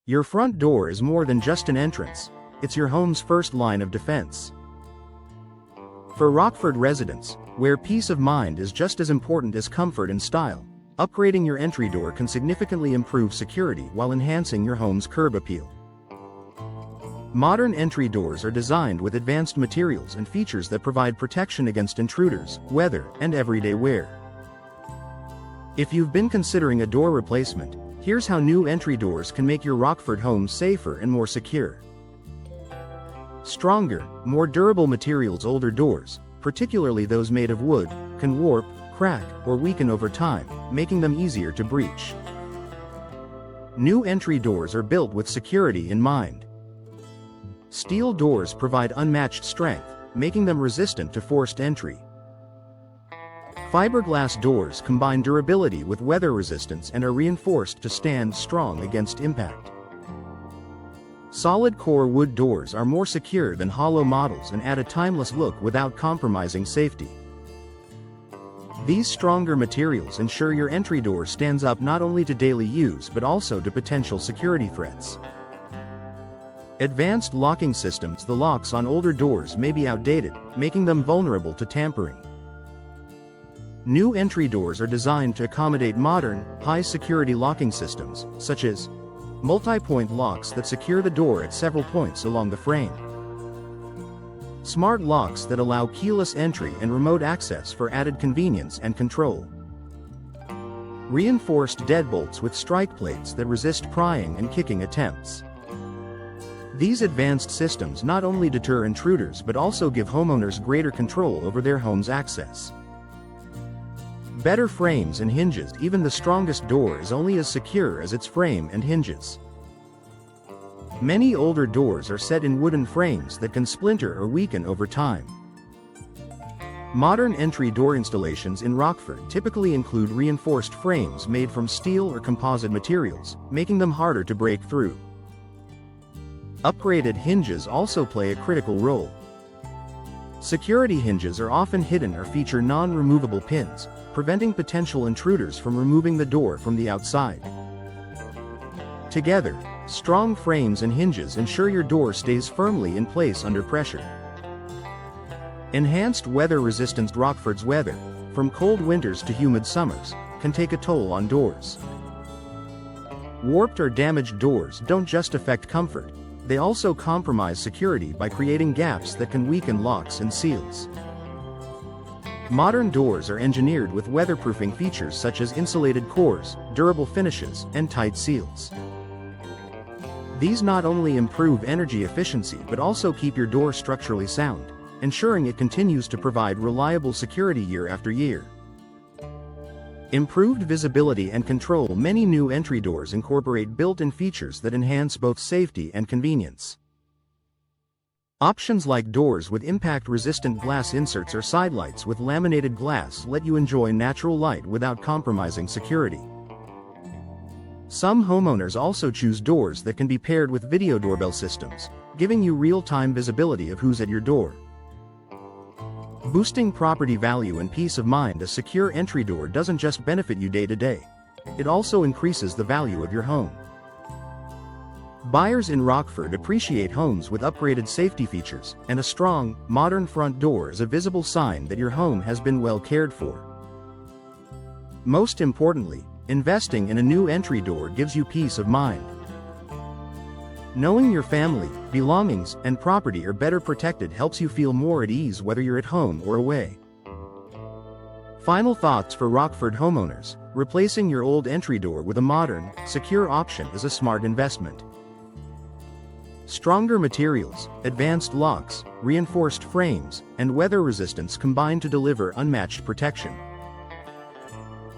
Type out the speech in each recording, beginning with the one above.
Your front door is more than just an entrance, it's your home's first line of defense. For Rockford residents, where peace of mind is just as important as comfort and style, upgrading your entry door can significantly improve security while enhancing your home's curb appeal. Modern entry doors are designed with advanced materials and features that provide protection against intruders, weather, and everyday wear. If you've been considering a door replacement, here's how new entry doors can make your Rockford home safer and more secure. Stronger, more durable materials. Older doors, particularly those made of wood, can warp, crack, or weaken over time, making them easier to breach. New entry doors are built with security in mind. Steel doors provide unmatched strength, making them resistant to forced entry. Fiberglass doors combine durability with weather resistance and are reinforced to stand strong against impact. Solid core wood doors are more secure than hollow models and add a timeless look without compromising safety. These stronger materials ensure your entry door stands up not only to daily use but also to potential security threats. Advanced locking systems. The locks on older doors may be outdated, making them vulnerable to tampering. New entry doors are designed to accommodate modern, high-security locking systems, such as multi-point locks that secure the door at several points along the frame, smart locks that allow keyless entry and remote access for added convenience and control, reinforced deadbolts with strike plates that resist prying and kicking attempts. These advanced systems not only deter intruders but also give homeowners greater control over their home's access. Better frames and hinges. Even the strongest door is only as secure as its frame and hinges. Many older doors are set in wooden frames that can splinter or weaken over time. Modern entry door installations in Rockford typically include reinforced frames made from steel or composite materials, making them harder to break through. Upgraded hinges also play a critical role. Security hinges are often hidden or feature non-removable pins, preventing potential intruders from removing the door from the outside. Together, strong frames and hinges ensure your door stays firmly in place under pressure. Enhanced weather resistance. Rockford's weather, from cold winters to humid summers, can take a toll on doors. Warped or damaged doors don't just affect comfort, they also compromise security by creating gaps that can weaken locks and seals. Modern doors are engineered with weatherproofing features such as insulated cores, durable finishes, and tight seals. These not only improve energy efficiency but also keep your door structurally sound, ensuring it continues to provide reliable security year after year. Improved visibility and control. Many new entry doors incorporate built-in features that enhance both safety and convenience. Options like doors with impact-resistant glass inserts or sidelights with laminated glass let you enjoy natural light without compromising security. Some homeowners also choose doors that can be paired with video doorbell systems, giving you real-time visibility of who's at your door. Boosting property value and peace of mind. A secure entry door doesn't just benefit you day to day. It also increases the value of your home. Buyers in Rockford appreciate homes with upgraded safety features, and a strong, modern front door is a visible sign that your home has been well cared for. Most importantly, investing in a new entry door gives you peace of mind. Knowing your family, belongings, and property are better protected helps you feel more at ease whether you're at home or away. Final thoughts for Rockford homeowners: replacing your old entry door with a modern, secure option is a smart investment. Stronger materials, advanced locks, reinforced frames, and weather resistance combine to deliver unmatched protection.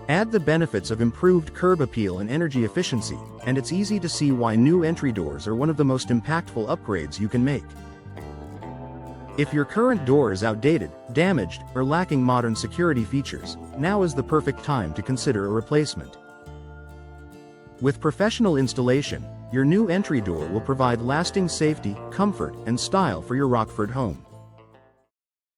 Add the benefits of improved curb appeal and energy efficiency, and it's easy to see why new entry doors are one of the most impactful upgrades you can make. If your current door is outdated, damaged, or lacking modern security features, now is the perfect time to consider a replacement. With professional installation, your new entry door will provide lasting safety, comfort, and style for your Rockford home.